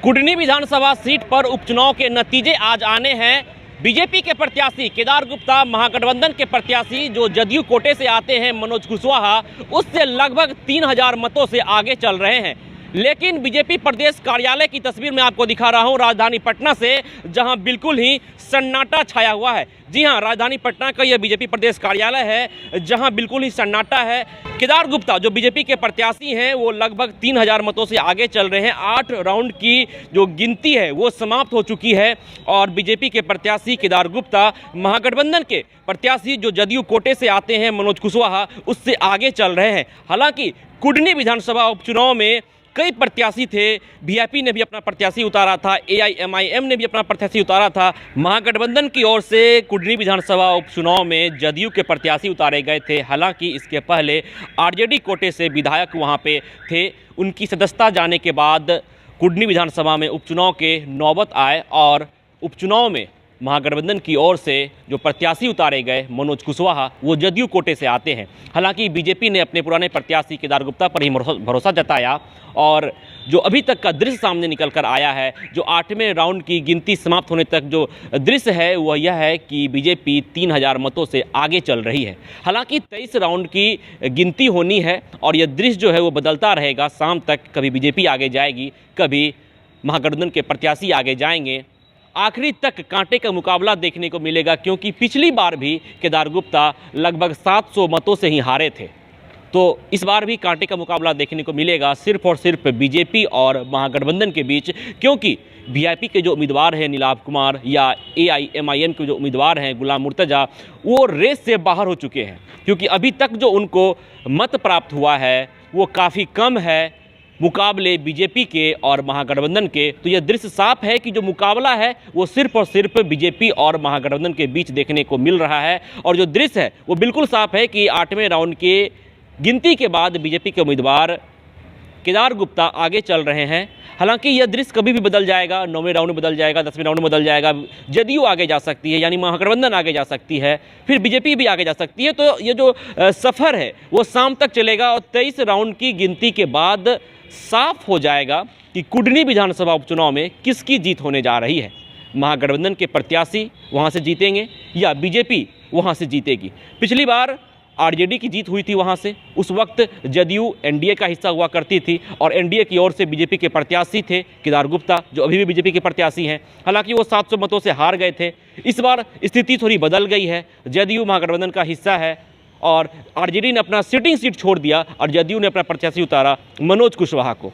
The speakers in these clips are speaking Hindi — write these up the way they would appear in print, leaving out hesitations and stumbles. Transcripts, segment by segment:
कुडनी विधानसभा सीट पर उपचुनाव के नतीजे आज आने हैं। बीजेपी के प्रत्याशी केदार गुप्ता, महागठबंधन के प्रत्याशी जो जदयू कोटे से आते हैं मनोज कुशवाहा, उससे लगभग 3000 मतों से आगे चल रहे हैं। लेकिन बीजेपी प्रदेश कार्यालय की तस्वीर मैं आपको दिखा रहा हूं राजधानी पटना से, जहां बिल्कुल ही सन्नाटा छाया हुआ है। जी हां, राजधानी पटना का यह बीजेपी प्रदेश कार्यालय है जहां बिल्कुल ही सन्नाटा है। केदार गुप्ता जो बीजेपी के प्रत्याशी हैं वो लगभग 3000 मतों से आगे चल रहे हैं। 8 राउंड की जो गिनती है वो समाप्त हो चुकी है और बीजेपी के प्रत्याशी केदार गुप्ता महागठबंधन के प्रत्याशी जो जदयू कोटे से आते हैं मनोज कुशवाहा, उससे आगे चल रहे हैं। हालांकि कुडनी विधानसभा उपचुनाव में कई प्रत्याशी थे, वीआईपी ने भी अपना प्रत्याशी उतारा था, एआईएमआईएम ने भी अपना प्रत्याशी उतारा था। महागठबंधन की ओर से कुडनी विधानसभा उपचुनाव में जदयू के प्रत्याशी उतारे गए थे। हालांकि इसके पहले आरजेडी कोटे से विधायक वहां पे थे। उनकी सदस्यता जाने के बाद कुडनी विधानसभा में उपचुनाव के नौबत आए और उपचुनाव में महागठबंधन की ओर से जो प्रत्याशी उतारे गए मनोज कुशवाहा, वो जदयू कोटे से आते हैं। हालांकि बीजेपी ने अपने पुराने प्रत्याशी केदार गुप्ता पर ही भरोसा जताया और जो अभी तक का दृश्य सामने निकल कर आया है, जो 8वें राउंड की गिनती समाप्त होने तक जो दृश्य है वह यह है कि बीजेपी 3000 मतों से आगे चल रही है। हालांकि 23 राउंड की गिनती होनी है और यह दृश्य जो है वो बदलता रहेगा शाम तक। कभी बीजेपी आगे जाएगी, कभी महागठबंधन के प्रत्याशी आगे जाएंगे। आखिरी तक कांटे का मुकाबला देखने को मिलेगा, क्योंकि पिछली बार भी केदार गुप्ता लगभग 700 मतों से ही हारे थे। तो इस बार भी कांटे का मुकाबला देखने को मिलेगा सिर्फ और सिर्फ बीजेपी और महागठबंधन के बीच, क्योंकि वीआईपी के जो उम्मीदवार हैं नीलाभ कुमार या एआईएमआईएम के जो उम्मीदवार हैं गुलाम मुर्तजा, वो रेस से बाहर हो चुके हैं। क्योंकि अभी तक जो उनको मत प्राप्त हुआ है वो काफ़ी कम है मुकाबले बीजेपी के और महागठबंधन के। तो यह दृश्य साफ है कि जो मुकाबला है वो सिर्फ और सिर्फ बीजेपी और महागठबंधन के बीच देखने को मिल रहा है। और जो दृश्य है वो बिल्कुल साफ है कि 8वें राउंड के गिनती के बाद बीजेपी के उम्मीदवार केदार गुप्ता आगे चल रहे हैं। हालांकि यह दृश्य कभी भी बदल जाएगा, 9वें राउंड में बदल जाएगा, 10वें राउंड में बदल जाएगा। जदयू आगे जा सकती है, यानी महागठबंधन आगे जा सकती है, फिर बीजेपी भी आगे जा सकती है। तो ये जो सफ़र है वो शाम तक चलेगा और 23 राउंड की गिनती के बाद साफ हो जाएगा कि कुडनी विधानसभा उपचुनाव में किसकी जीत होने जा रही है। महागठबंधन के प्रत्याशी वहां से जीतेंगे या बीजेपी वहां से जीतेगी। पिछली बार आरजेडी की जीत हुई थी वहां से, उस वक्त जदयू एनडीए का हिस्सा हुआ करती थी और एनडीए की ओर से बीजेपी के प्रत्याशी थे केदार गुप्ता, जो अभी भी बीजेपी के प्रत्याशी हैं। हालांकि वो 700 मतों से हार गए थे। इस बार स्थिति थोड़ी बदल गई है। जदयू महागठबंधन का हिस्सा है और आरजेडी ने अपना सिटिंग सीट छोड़ दिया और जदयू ने अपना प्रत्याशी उतारा मनोज कुशवाहा को।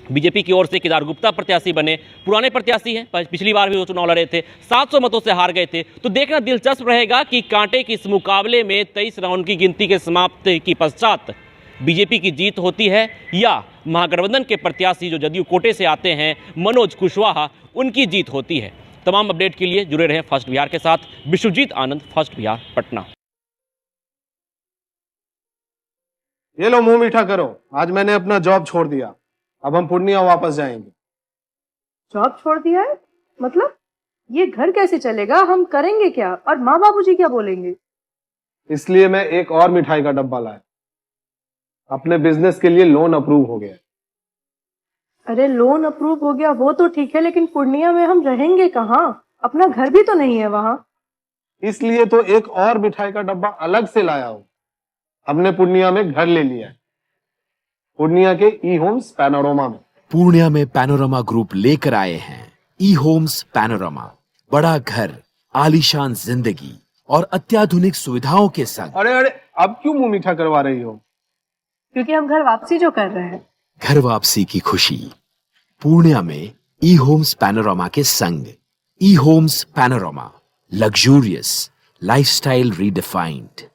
बीजेपी की ओर से केदार गुप्ता प्रत्याशी बने, पुराने प्रत्याशी हैं, पिछली बार भी वो चुनाव लड़े थे, 700 मतों से हार गए थे। तो देखना दिलचस्प रहेगा कि कांटे के इस मुकाबले में 23 राउंड की गिनती के समाप्त के पश्चात बीजेपी की जीत होती है या महागठबंधन के प्रत्याशी जो जदयू कोटे से आते हैं मनोज कुशवाहा, उनकी जीत होती है। तमाम अपडेट के लिए जुड़े रहें फर्स्ट बिहार के साथ। विश्वजीत आनंद, फर्स्ट बिहार, पटना। ये लो मुंह मीठा करो, आज मैंने अपना जॉब छोड़ दिया, अब हम पूर्णिया वापस जाएंगे। जॉब छोड़ दिया है? मतलब ये घर कैसे चलेगा? हम करेंगे क्या? और माँ बाबूजी क्या बोलेंगे? इसलिए मैं एक और मिठाई का डब्बा लाया। अपने बिजनेस के लिए लोन अप्रूव हो गया। अरे लोन अप्रूव हो गया वो तो ठीक है, लेकिन पूर्णिया में हम रहेंगे कहाँ? अपना घर भी तो नहीं है वहाँ। इसलिए तो एक और मिठाई का डब्बा अलग से लाया हूँ। हमने पूर्णिया में घर ले लिया है, पूर्णिया के ई होम्स पैनोरमा में। पूर्णिया में पैनोरमा ग्रुप लेकर आए हैं ई होम्स पैनोरमा। बड़ा घर, आलीशान जिंदगी और अत्याधुनिक सुविधाओं के संग। अरे अरे, अब क्यों मुंह मीठा करवा रही हो? क्योंकि हम घर वापसी जो कर रहे हैं। घर वापसी की खुशी पूर्णिया में ई होम्स पैनोरमा के संग। ई homes panorama, luxurious lifestyle redefined.